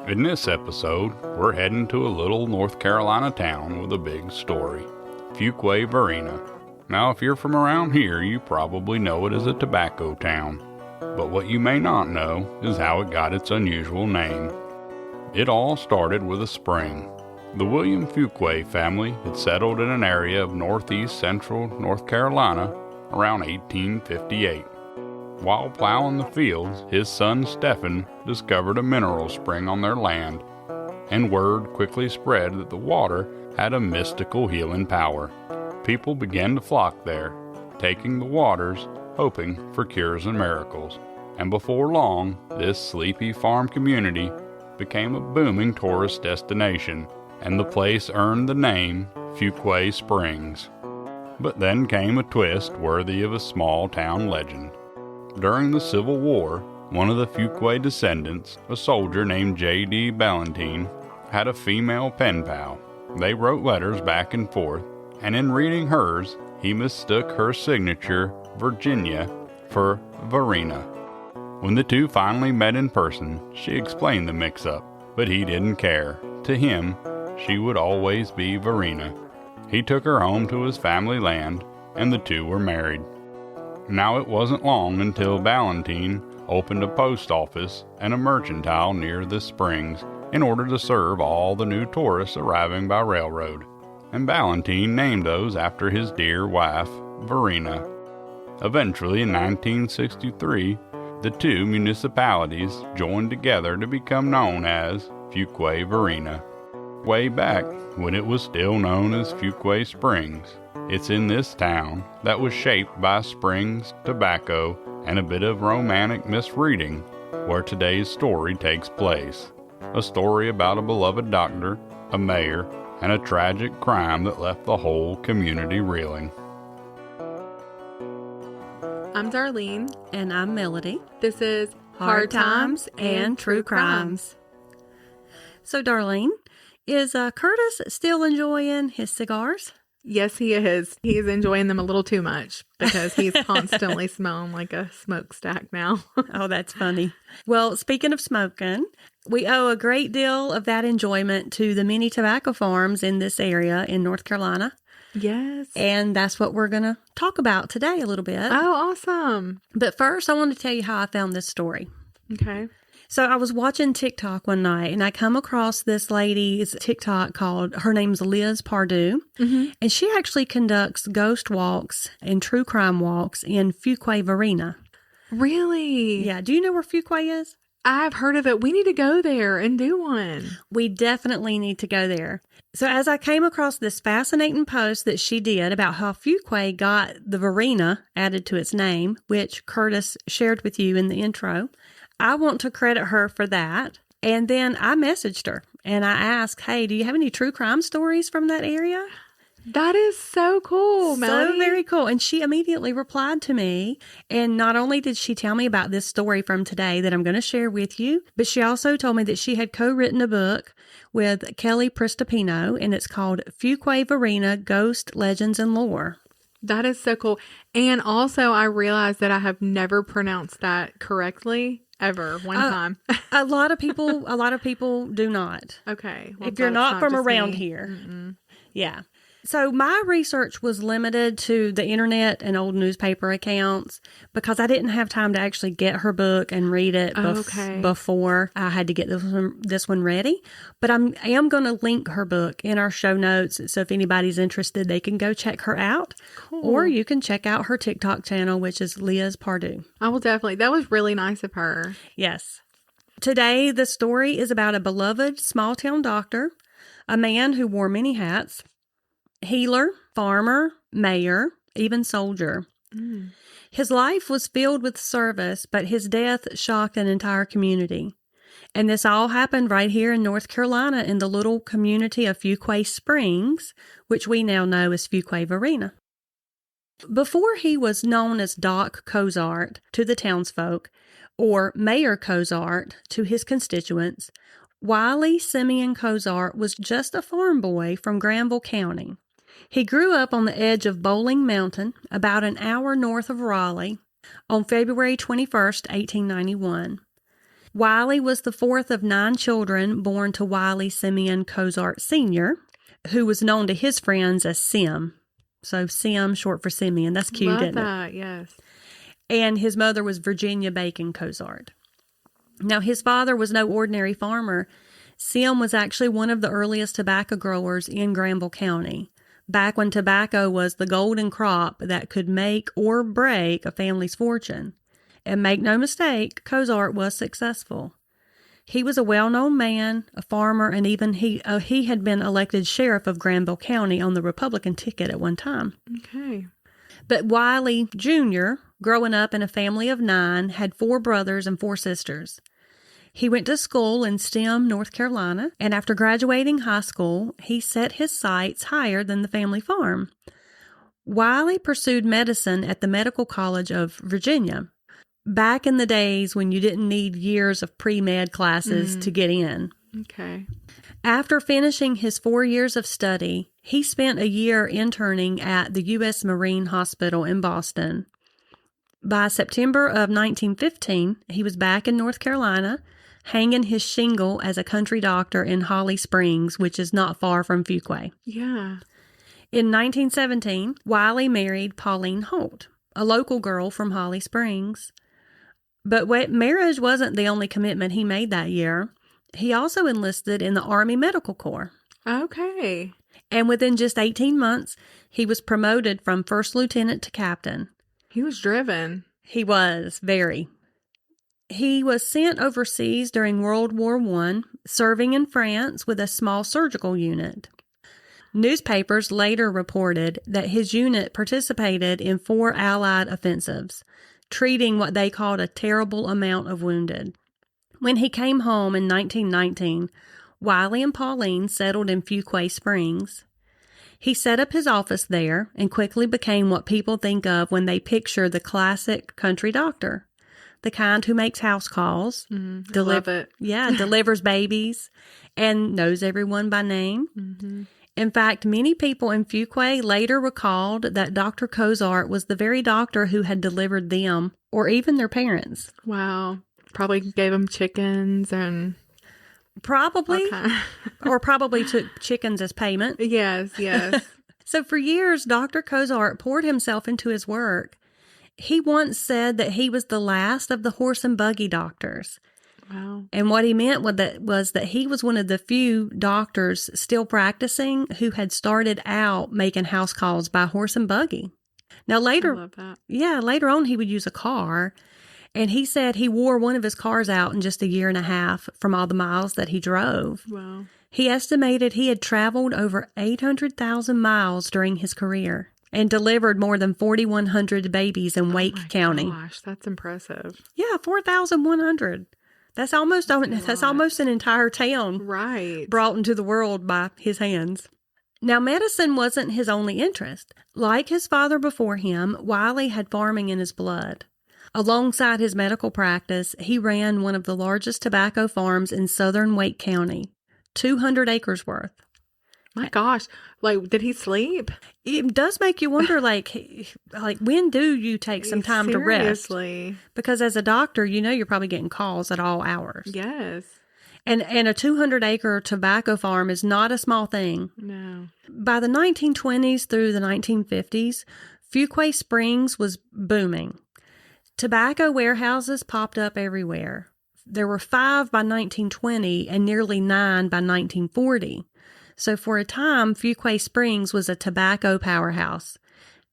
In this episode, we're heading to a little North Carolina town with a big story, Fuquay Varina. Now, if you're from around here, you probably know it as a tobacco town. But what you may not know is how it got its unusual name. It all started with a spring. The William Fuquay family had settled in an area of northeast central North Carolina around 1858. While plowing the fields, his son Stephen discovered a mineral spring on their land, and word quickly spread that the water had a mystical healing power. People began to flock there, taking the waters, hoping for cures and miracles. And before long, this sleepy farm community became a booming tourist destination, and the place earned the name Fuquay Springs. But then came a twist worthy of a small town legend. During the Civil War, one of the Fuquay descendants, a soldier named J.D. Ballantine, had a female pen pal. They wrote letters back and forth, and in reading hers, he mistook her signature, Virginia, for Varina. When the two finally met in person, she explained the mix-up, but he didn't care. To him, she would always be Varina. He took her home to his family land, and the two were married. Now it wasn't long until Ballantine opened a post office and a mercantile near the springs in order to serve all the new tourists arriving by railroad. And Ballantine named those after his dear wife, Varina. Eventually, in 1963, the two municipalities joined together to become known as Fuquay Varina. Way back when it was still known as Fuquay Springs. It's in this town that was shaped by springs, tobacco, and a bit of romantic misreading where today's story takes place. A story about a beloved doctor, a mayor, and a tragic crime that left the whole community reeling. I'm Darlene. And I'm Melody. This is Hard Times and True Crimes. So, Darlene, is Curtis still enjoying his cigars? Yes, he is. He's enjoying them a little too much because he's constantly smelling like a smokestack now. Oh, that's funny. Well, speaking of smoking, we owe a great deal of that enjoyment to the many tobacco farms in this area in North Carolina. Yes. And that's what we're going to talk about today a little bit. Oh, awesome. But first, I want to tell you how I found this story. Okay. So I was watching TikTok one night and I come across this lady's TikTok called, her name's Liz Pardue. Mm-hmm. And she actually conducts ghost walks and true crime walks in Fuquay Varina. Really? Yeah. Do you know where Fuquay is? I've heard of it. We need to go there and do one. We definitely need to go there. So as I came across this fascinating post that she did about how Fuquay got the Varina added to its name, which Curtis shared with you in the intro, I want to credit her for that. And then I messaged her and I asked, hey, do you have any true crime stories from that area? That is so cool, Melody. So very cool. And she immediately replied to me. And not only did she tell me about this story from today that I'm going to share with you, but she also told me that she had co-written a book with Kelly Pristopino, and it's called Fuquay Varina, Ghost, Legends, and Lore. That is so cool. And also, I realized that I have never pronounced that correctly. Ever one time. a lot of people do not. Okay. Well, if you're not from around here. Mm-mm. Yeah. So my research was limited to the internet and old newspaper accounts because I didn't have time to actually get her book and read it before I had to get this one ready. But I am going to link her book in our show notes. So if anybody's interested, they can go check her out. Cool. Or you can check out her TikTok channel, which is Liz Pardue. I will definitely. That was really nice of her. Yes. Today, the story is about a beloved small town doctor, a man who wore many hats, healer, farmer, mayor, even soldier. Mm. His life was filled with service, but his death shocked an entire community. And this all happened right here in North Carolina in the little community of Fuquay Springs, which we now know as Fuquay Varina. Before he was known as Doc Cozart to the townsfolk, or Mayor Cozart to his constituents, Wiley Simeon Cozart was just a farm boy from Granville County. He grew up on the edge of Bowling Mountain, about an hour north of Raleigh, on February 21st, 1891. Wiley was the fourth of 9 children born to Wiley Simeon Cozart Sr., who was known to his friends as Sim. So Sim, short for Simeon. That's cute, Love isn't that, yes. And his mother was Virginia Bacon Cozart. Now, his father was no ordinary farmer. Sim was actually one of the earliest tobacco growers in Granville County, back when tobacco was the golden crop that could make or break a family's fortune. And make no mistake, Cozart was successful. He was a well-known man, a farmer, and even he had been elected sheriff of Granville County on the Republican ticket at one time. Okay. But Wiley Jr., growing up in a family of 9, had 4 brothers and 4 sisters. He went to school in Stem, North Carolina, and after graduating high school, he set his sights higher than the family farm. Wiley pursued medicine at the Medical College of Virginia, back in the days when you didn't need years of pre-med classes to get in. Okay. After finishing his 4 years of study, he spent a year interning at the U.S. Marine Hospital in Boston. By September of 1915, he was back in North Carolina, hanging his shingle as a country doctor in Holly Springs, which is not far from Fuquay. Yeah. In 1917, Wiley married Pauline Holt, a local girl from Holly Springs. But marriage wasn't the only commitment he made that year. He also enlisted in the Army Medical Corps. Okay. And within just 18 months, he was promoted from first lieutenant to captain. He was driven. He was, very. He was sent overseas during World War I, serving in France with a small surgical unit. Newspapers later reported that his unit participated in 4 Allied offensives, treating what they called a terrible amount of wounded. When he came home in 1919, Wiley and Pauline settled in Fuquay Springs. He set up his office there and quickly became what people think of when they picture the classic country doctor, the kind who makes house calls, Love it. delivers babies, and knows everyone by name. Mm-hmm. In fact, many people in Fuquay later recalled that Dr. Cozart was the very doctor who had delivered them, or even their parents. Wow. Probably gave him chickens and... Probably, Okay. or probably took chickens as payment. Yes. So for years, Dr. Cozart poured himself into his work. He once said that he was the last of the horse and buggy doctors. Wow. And what he meant was that he was one of the few doctors still practicing who had started out making house calls by horse and buggy. Now I later, love that. later on he would use a car. And he said he wore one of his cars out in just a year and a half from all the miles that he drove. Wow. He estimated he had traveled over 800,000 miles during his career and delivered more than 4,100 babies in Wake County. Gosh, that's impressive. Yeah, 4,100. That's almost an entire town Right. brought into the world by his hands. Now, medicine wasn't his only interest. Like his father before him, Wiley had farming in his blood. Alongside his medical practice, he ran one of the largest tobacco farms in southern Wake County, 200 acres worth. My gosh. Like, did he sleep? It does make you wonder, like when do you take some time to rest? Seriously. Because as a doctor, you know you're probably getting calls at all hours. Yes. And a 200-acre tobacco farm is not a small thing. No. By the 1920s through the 1950s, Fuquay Springs was booming. Tobacco warehouses popped up everywhere. There were 5 by 1920 and nearly 9 by 1940. So for a time, Fuquay Springs was a tobacco powerhouse,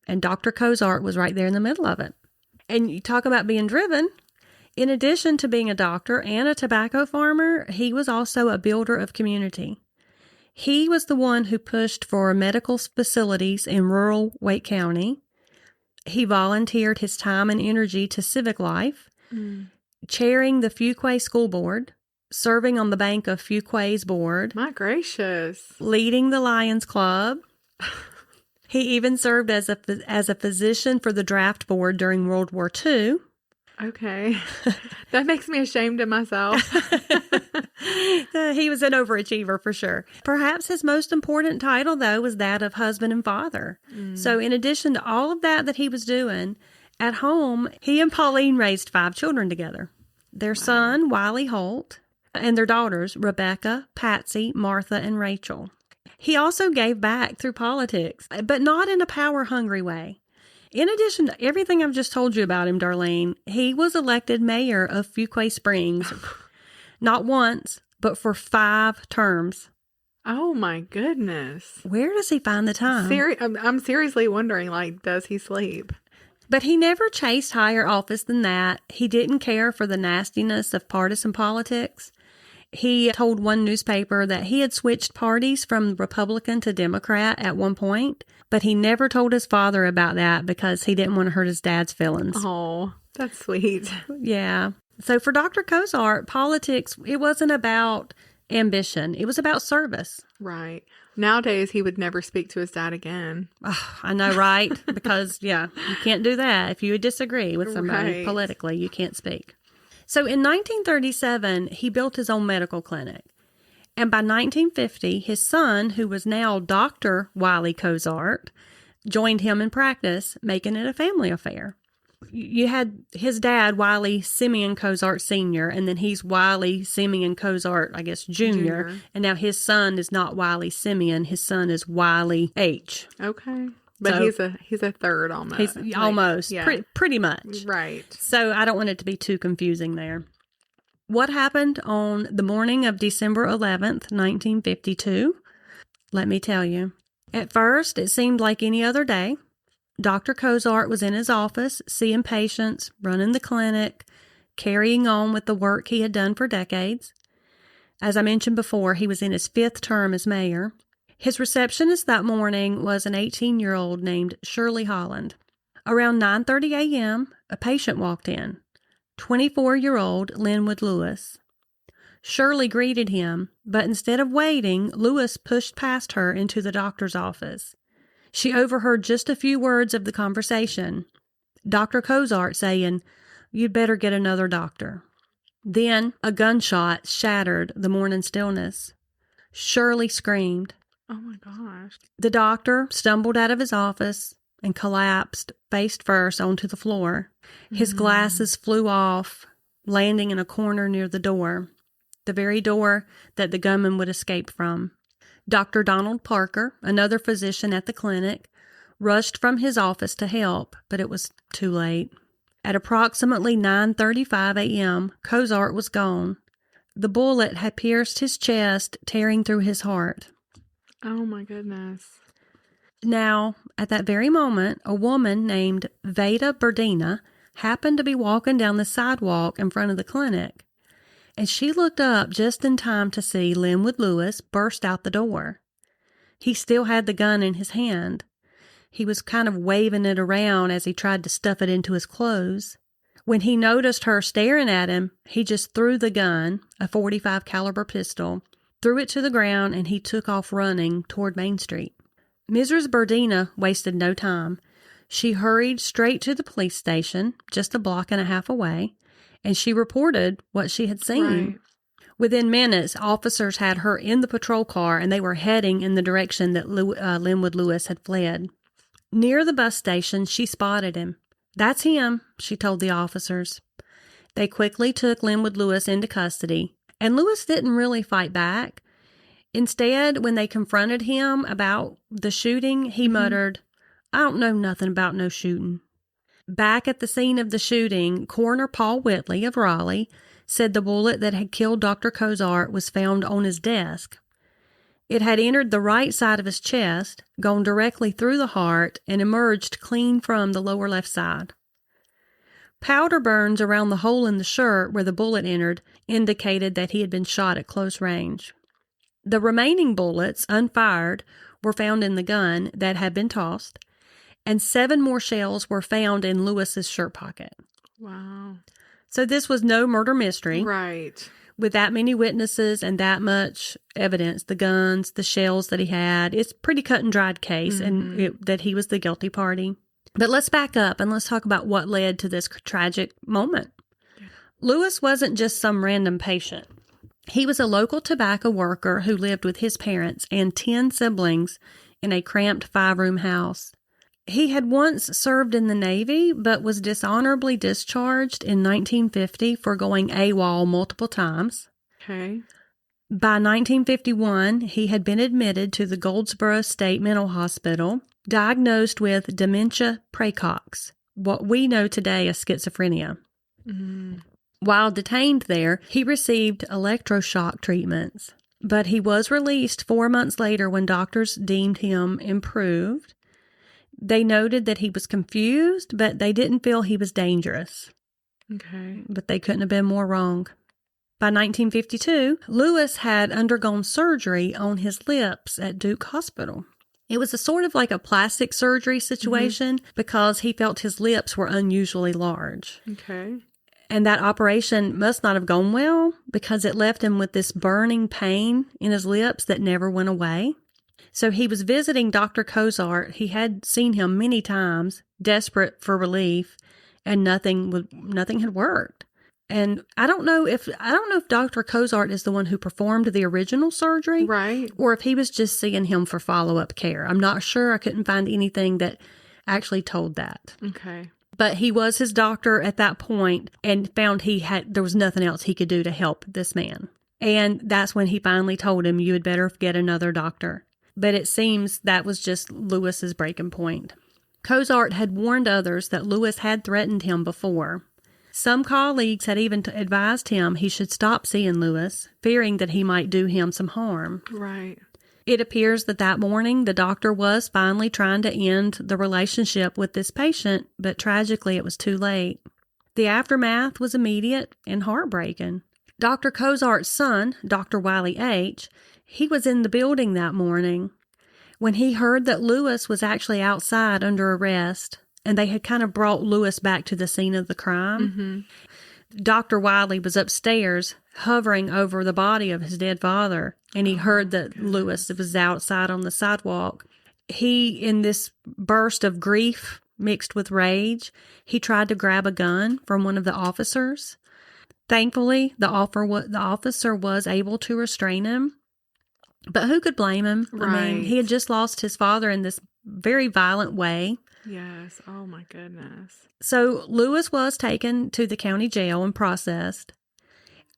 and Dr. Cozart was right there in the middle of it. And you talk about being driven. In addition to being a doctor and a tobacco farmer, he was also a builder of community. He was the one who pushed for medical facilities in rural Wake County. He volunteered his time and energy to civic life, chairing the Fuquay School Board, serving on the bank of Fuquay's board, My gracious. leading the Lions Club. He even served as a physician for the draft board during World War II. Okay. That makes me ashamed of myself. He was an overachiever for sure. Perhaps his most important title, though, was that of husband and father. So in addition to all of that he was doing, at home, he and Pauline raised 5 children together. Their son, Wiley Holt, and their daughters, Rebecca, Patsy, Martha, and Rachel. He also gave back through politics, but not in a power-hungry way. In addition to everything I've just told you about him, Darlene, he was elected mayor of Fuquay Springs, not once, but for 5 terms. Oh, my goodness. Where does he find the time? I'm seriously wondering, does he sleep? But he never chased higher office than that. He didn't care for the nastiness of partisan politics. He told one newspaper that he had switched parties from Republican to Democrat at one point, but he never told his father about that because he didn't want to hurt his dad's feelings. Oh, that's sweet. Yeah. So for Dr. Cozart, politics, it wasn't about ambition. It was about service. Right. Nowadays, he would never speak to his dad again. Oh, I know, right? Because, you can't do that. If you disagree with somebody politically, you can't speak. So in 1937, he built his own medical clinic. And by 1950, his son, who was now Dr. Wiley Cozart, joined him in practice, making it a family affair. You had his dad, Wiley Simeon Cozart Sr., and then he's Wiley Simeon Cozart, I guess, Jr. And now his son is not Wiley Simeon. His son is Wiley H. Okay. But so, he's a third almost. He's almost. Yeah. Pretty much. Right. So I don't want it to be too confusing there. What happened on the morning of December 11th, 1952? Let me tell you. At first, it seemed like any other day. Dr. Cozart was in his office, seeing patients, running the clinic, carrying on with the work he had done for decades. As I mentioned before, he was in his 5th term as mayor. His receptionist that morning was an 18-year-old named Shirley Holland. Around 9:30 a.m., a patient walked in, 24-year-old Linwood Lewis. Shirley greeted him, but instead of waiting, Lewis pushed past her into the doctor's office. She overheard just a few words of the conversation. Dr. Cozart saying, "You'd better get another doctor." Then a gunshot shattered the morning stillness. Shirley screamed. Oh my gosh. The doctor stumbled out of his office and collapsed face first onto the floor. His glasses flew off, landing in a corner near the door, the very door that the gunman would escape from. Dr. Donald Parker, another physician at the clinic, rushed from his office to help, but it was too late. At approximately 9:35 a.m., Cozart was gone. The bullet had pierced his chest, tearing through his heart. Oh my goodness. Now, at that very moment, a woman named Veda Berdina happened to be walking down the sidewalk in front of the clinic, and she looked up just in time to see Linwood Lewis burst out the door. He still had the gun in his hand. He was kind of waving it around as he tried to stuff it into his clothes. When he noticed her staring at him, he just threw the gun, a .45 caliber pistol, threw it to the ground, and he took off running toward Main Street. Mrs. Berdina wasted no time. She hurried straight to the police station, just a block and a half away, and she reported what she had seen. Right. Within minutes, officers had her in the patrol car, and they were heading in the direction that Linwood Lewis had fled. Near the bus station, she spotted him. "That's him," she told the officers. They quickly took Linwood Lewis into custody, and Lewis didn't really fight back. Instead, when they confronted him about the shooting, he muttered, "I don't know nothing about no shooting." Back at the scene of the shooting, Coroner Paul Whitley of Raleigh said the bullet that had killed Dr. Cozart was found on his desk. It had entered the right side of his chest, gone directly through the heart, and emerged clean from the lower left side. Powder burns around the hole in the shirt where the bullet entered indicated that he had been shot at close range. The remaining bullets, unfired, were found in the gun that had been tossed, and 7 more shells were found in Lewis's shirt pocket. Wow. So this was no murder mystery. Right. With that many witnesses and that much evidence, the guns, the shells that he had, it's a pretty cut and dried case, and that he was the guilty party. But let's back up and let's talk about what led to this tragic moment. Lewis wasn't just some random patient. He was a local tobacco worker who lived with his parents and 10 siblings in a cramped 5-room house. He had once served in the Navy, but was dishonorably discharged in 1950 for going AWOL multiple times. Okay. By 1951, he had been admitted to the Goldsboro State Mental Hospital, diagnosed with dementia praecox, what we know today as schizophrenia. Mm-hmm. While detained there, he received electroshock treatments, but he was released 4 months later when doctors deemed him improved. They noted that he was confused, but they didn't feel he was dangerous. Okay. But they couldn't have been more wrong. By 1952, Lewis had undergone surgery on his lips at Duke Hospital. It was a sort of like a plastic surgery situation because he felt his lips were unusually large. Okay. And that operation must not have gone well because it left him with this burning pain in his lips that never went away. So he was visiting Dr. Cozart. He had seen him many times, desperate for relief, and nothing had worked. And I don't know if Dr. Cozart is the one who performed the original surgery, Right. or if he was just seeing him for follow-up care. I'm not sure. I couldn't find anything that actually told that. Okay. But he was his doctor at that point and found there was nothing else he could do to help this man. And that's when he finally told him, you had better get another doctor. But it seems that was just Lewis's breaking point. Cozart had warned others that Lewis had threatened him before. Some colleagues had even advised him he should stop seeing Lewis, fearing that he might do him some harm. Right. It appears that morning the doctor was finally trying to end the relationship with this patient, but tragically it was too late. The aftermath was immediate and heartbreaking. Dr. Cozart's son, Dr. Wiley H., he was in the building that morning when he heard that Lewis was actually outside under arrest, and they had kind of brought Lewis back to the scene of the crime. Mm-hmm. Dr. Wiley was upstairs hovering over the body of his dead father, and he heard that Lewis was outside on the sidewalk. He, in this burst of grief mixed with rage, he tried to grab a gun from one of the officers. Thankfully, the officer was able to restrain him. But who could blame him? Right. I mean, he had just lost his father in this very violent way. Yes. Oh, my goodness. So Lewis was taken to the county jail and processed.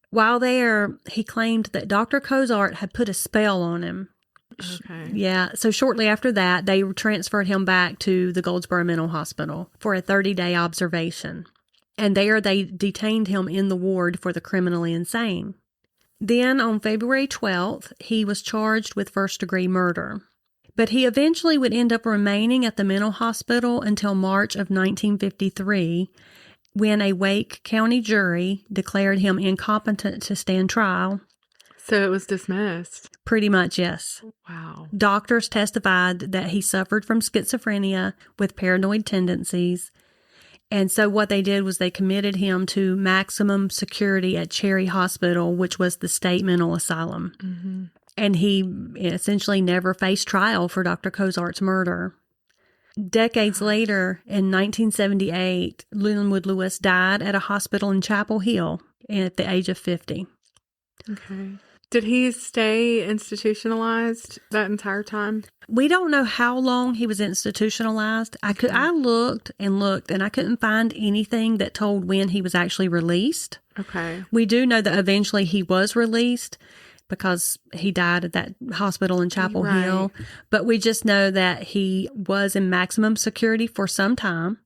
While there, he claimed that Dr. Cozart had put a spell on him. Okay. Yeah, so shortly after that, they transferred him back to the Goldsboro Mental Hospital for a 30-day observation. And there they detained him in the ward for the criminally insane. Then on February 12th, he was charged with first-degree murder. But he eventually would end up remaining at the mental hospital until March of 1953, when a Wake County jury declared him incompetent to stand trial. So it was dismissed. Pretty much, yes. Wow. Doctors testified that he suffered from schizophrenia with paranoid tendencies. And so what they did was they committed him to maximum security at Cherry Hospital, which was the state mental asylum. Mm-hmm. And he essentially never faced trial for Dr. Cozart's murder. Decades later, in 1978, Linwood Lewis died at a hospital in Chapel Hill at the age of 50. Okay. Did he stay institutionalized that entire time? We don't know how long he was institutionalized. I looked and I couldn't find anything that told when he was actually released. Okay. We do know that eventually he was released because he died at that hospital in Chapel Hill. But we just know that he was in maximum security for some time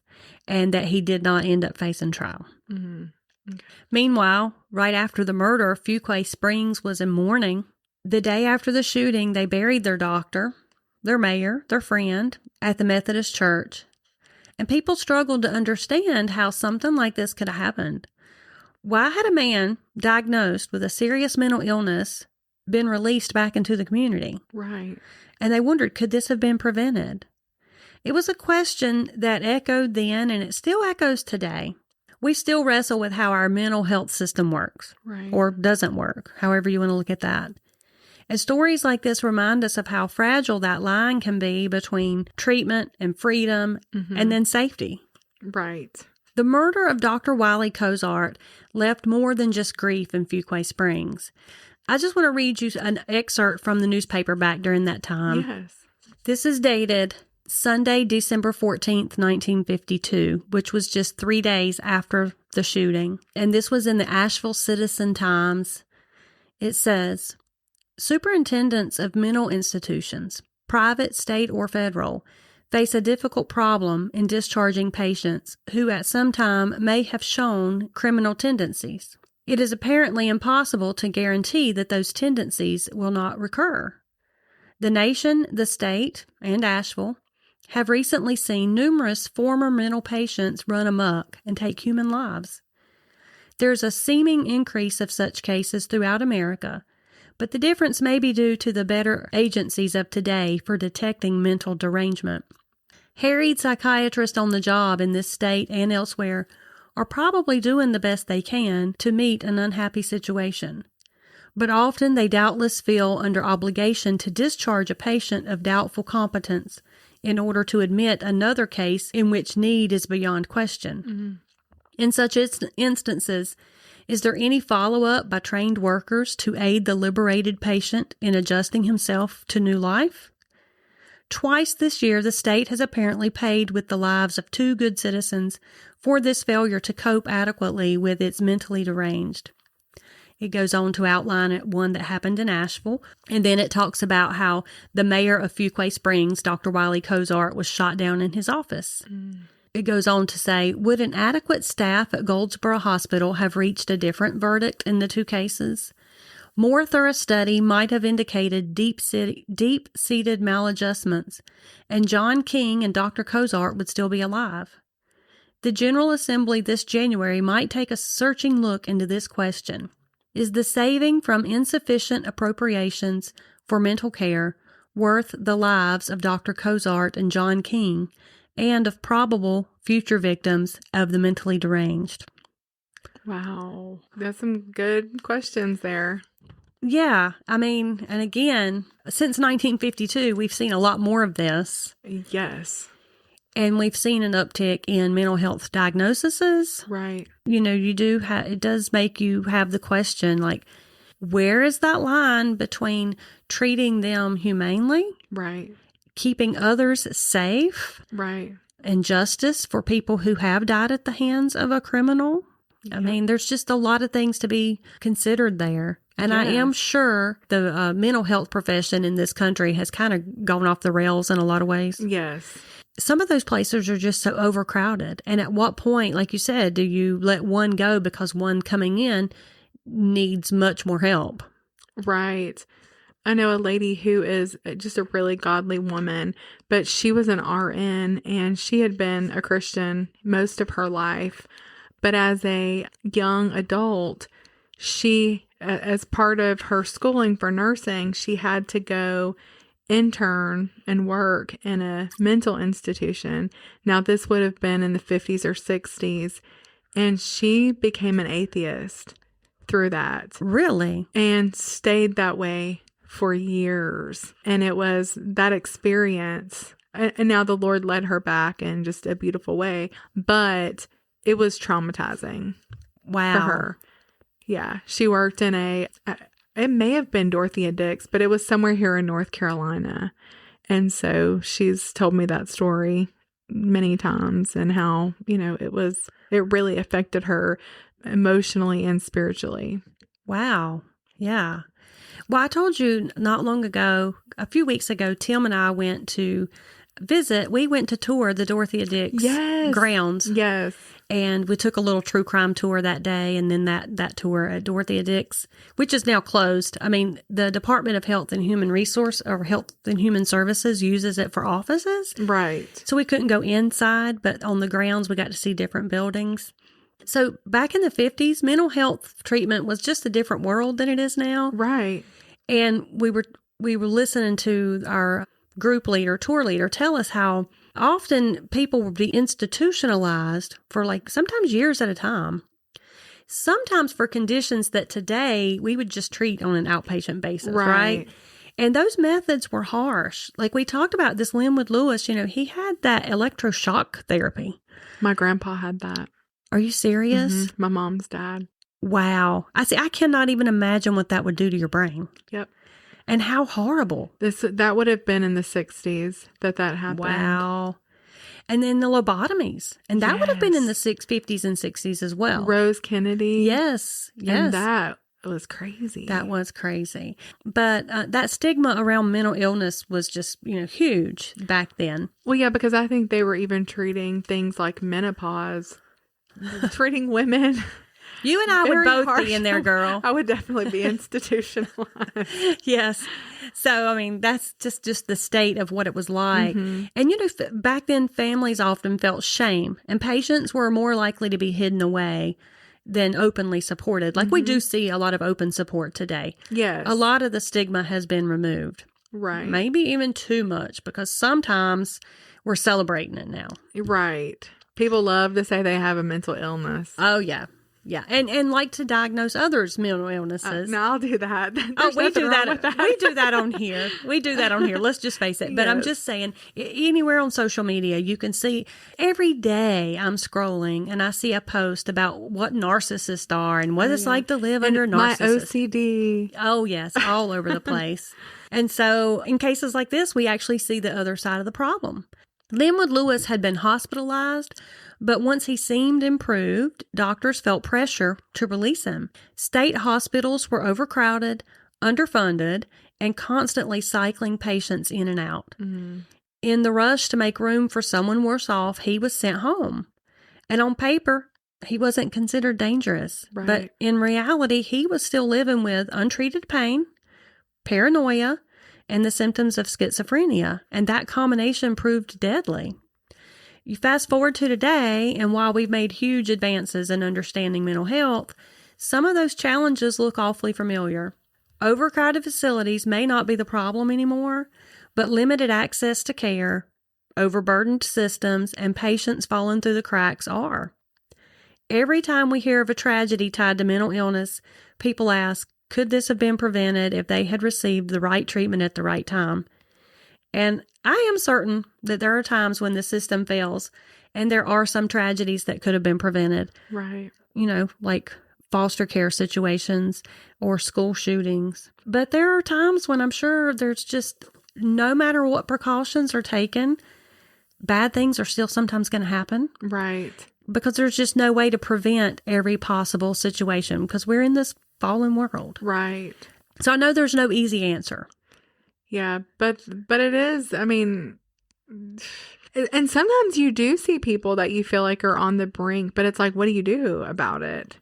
and that he did not end up facing trial. Mm-hmm. Okay. Meanwhile, right after the murder, Fuquay Springs was in mourning. The day after the shooting, they buried their doctor, their mayor, their friend at the Methodist church. And people struggled to understand how something like this could have happened. Why had a man diagnosed with a serious mental illness been released back into the community? Right. And they wondered, could this have been prevented? It was a question that echoed then, and it still echoes today. We still wrestle with how our mental health system works, Right. or doesn't work, however you want to look at that. And stories like this remind us of how fragile that line can be between treatment and freedom and then safety. Right. The murder of Dr. Wiley Cozart left more than just grief in Fuquay Springs. I just want to read you an excerpt from the newspaper back during that time. Yes. This is dated Sunday, December 14th, 1952, which was just 3 days after the shooting. And this was in the Asheville Citizen-Times. It says, superintendents of mental institutions, private, state, or federal, face a difficult problem in discharging patients who at some time may have shown criminal tendencies. It is apparently impossible to guarantee that those tendencies will not recur. The nation, the state, and Asheville have recently seen numerous former mental patients run amok and take human lives. There is a seeming increase of such cases throughout America, but the difference may be due to the better agencies of today for detecting mental derangement. Harried psychiatrists on the job in this state and elsewhere are probably doing the best they can to meet an unhappy situation. But often they doubtless feel under obligation to discharge a patient of doubtful competence in order to admit another case in which need is beyond question. In such instances, is there any follow-up by trained workers to aid the liberated patient in adjusting himself to new life? Twice this year, the state has apparently paid with the lives of 2 good citizens for this failure to cope adequately with its mentally deranged. It goes on to outline one that happened in Asheville, and then it talks about how the mayor of Fuquay Springs, Dr. Wiley Cozart, was shot down in his office. It goes on to say, would an adequate staff at Goldsboro Hospital have reached a different verdict in the 2 cases? More thorough study might have indicated deep-seated maladjustments, and John King and Dr. Cozart would still be alive. The General Assembly this January might take a searching look into this question. Is the saving from insufficient appropriations for mental care worth the lives of Dr. Cozart and John King and of probable future victims of the mentally deranged? Wow. That's some good questions there. Yeah, I mean, and again, since 1952, we've seen a lot more of this. Yes. And we've seen an uptick in mental health diagnoses. Right. You know, it does make you have the question, like, where is that line between treating them humanely? Right. Keeping others safe? Right. And justice for people who have died at the hands of a criminal? Yep. I mean, there's just a lot of things to be considered there. And I am sure the mental health profession in this country has kind of gone off the rails in a lot of ways. Yes. Some of those places are just so overcrowded. And at what point, like you said, do you let one go because one coming in needs much more help? Right. I know a lady who is just a really godly woman, but she was an RN and she had been a Christian most of her life. But as a young adult, she, as part of her schooling for nursing, she had to go intern and work in a mental institution. Now, this would have been in the 50s or 60s, and she became an atheist through that. Really? And stayed that way for years. And it was that experience. And now the Lord led her back in just a beautiful way, but it was traumatizing. Wow. For her. Yeah. She worked in it may have been Dorothea Dix, but it was somewhere here in North Carolina. And so she's told me that story many times and how, it really affected her emotionally and spiritually. Wow. Yeah. Well, I told you not long ago, a few weeks ago, Tim and I went to visit. We went to tour the Dorothea Dix grounds. Yes. And we took a little true crime tour that day, and then that tour at Dorothea Dix, which is now closed. I mean, the Department of Health and Human Services uses it for offices. Right. So we couldn't go inside, but on the grounds, we got to see different buildings. So back in the 50s, mental health treatment was just a different world than it is now. Right. And we were listening to our tour leader, tell us how often people would be institutionalized for sometimes years at a time. sometimes for conditions that today we would just treat on an outpatient basis, right? And those methods were harsh. Like we talked about this Linwood Lewis, he had that electroshock therapy. My grandpa had that. Are you serious? Mm-hmm. My mom's dad. Wow. I cannot even imagine what that would do to your brain. Yep. And how horrible. That would have been in the 60s that happened. Wow. And then the lobotomies. And that would have been in the 50s and 60s as well. Rose Kennedy. Yes. And that was crazy. That was crazy. But that stigma around mental illness was just, huge back then. Well, yeah, because I think they were even treating things like menopause, treating women. You and I would both be in there, girl. I would definitely be institutionalized. Yes. So, that's just the state of what it was like. Mm-hmm. And, back then, families often felt shame, and patients were more likely to be hidden away than openly supported. Like we do see a lot of open support today. Yes. A lot of the stigma has been removed. Right. Maybe even too much, because sometimes we're celebrating it now. Right. People love to say they have a mental illness. Oh, yeah. Yeah, and like to diagnose others' mental illnesses. No, I'll do that. We do that. We do that on here. We do that on here. Let's just face it. But yes. I'm just saying, anywhere on social media, you can see every day I'm scrolling and I see a post about what narcissists are and what it's like to live under a narcissist. My OCD. Oh, yes, all over the place. And so in cases like this, we actually see the other side of the problem. Linwood Lewis had been hospitalized, but once he seemed improved, doctors felt pressure to release him. State hospitals were overcrowded, underfunded, and constantly cycling patients in and out. Mm-hmm. In the rush to make room for someone worse off, he was sent home. And on paper, he wasn't considered dangerous. Right. But in reality, he was still living with untreated pain, paranoia, and the symptoms of schizophrenia, and that combination proved deadly. You fast forward to today, and while we've made huge advances in understanding mental health, some of those challenges look awfully familiar. Overcrowded facilities may not be the problem anymore, but limited access to care, overburdened systems, and patients falling through the cracks are. Every time we hear of a tragedy tied to mental illness, people ask, could this have been prevented if they had received the right treatment at the right time? And I am certain that there are times when the system fails, and there are some tragedies that could have been prevented. Right. Like foster care situations or school shootings. But there are times when I'm sure there's just, no matter what precautions are taken, bad things are still sometimes going to happen. Right. Because there's just no way to prevent every possible situation, because we're in this fallen world. Right. So I know there's no easy answer. Yeah, but it is, and sometimes you do see people that you feel like are on the brink, but it's like, what do you do about it?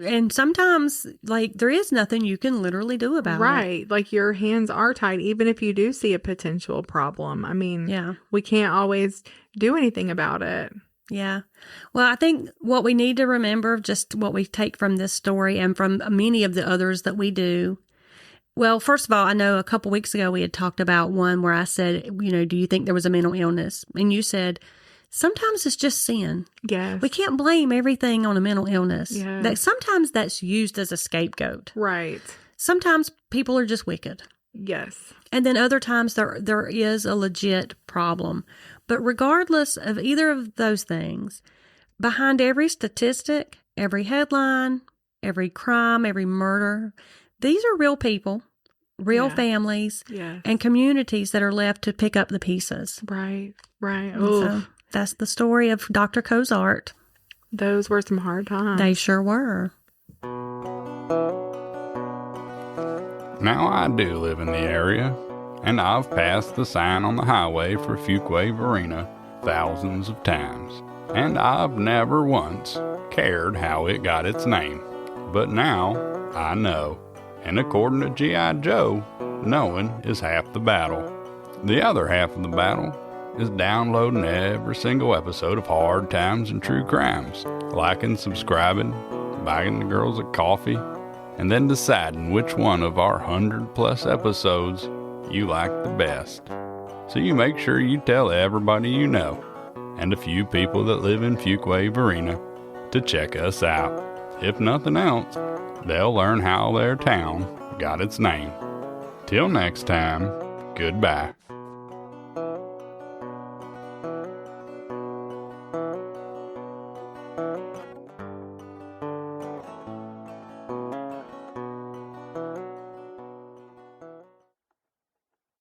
And sometimes, there is nothing you can literally do about it. Right. Like, your hands are tied, even if you do see a potential problem. Yeah. We can't always do anything about it. Yeah. Well, I think what we need to remember, just what we take from this story and from many of the others that we do. Well, first of all, I know a couple weeks ago we had talked about one where I said, do you think there was a mental illness? And you said, sometimes it's just sin. Yes. We can't blame everything on a mental illness. Yes. That sometimes that's used as a scapegoat. Right. Sometimes people are just wicked. Yes. And then other times there is a legit problem. But regardless of either of those things, behind every statistic, every headline, every crime, every murder, these are real people, real families, and communities that are left to pick up the pieces. Right, right. So that's the story of Dr. Cozart. Those were some hard times. They sure were. Now, I do live in the area, and I've passed the sign on the highway for Fuquay Varina thousands of times, and I've never once cared how it got its name. But now, I know, and according to G.I. Joe, knowing is half the battle. The other half of the battle is downloading every single episode of Hard Times and True Crimes, liking, subscribing, buying the girls a coffee, and then deciding which one of our 100+ episodes you like the best. So you make sure you tell everybody you know, and a few people that live in Fuquay Varina, to check us out. if nothing else, they'll learn how their town got its name. Till next time, goodbye.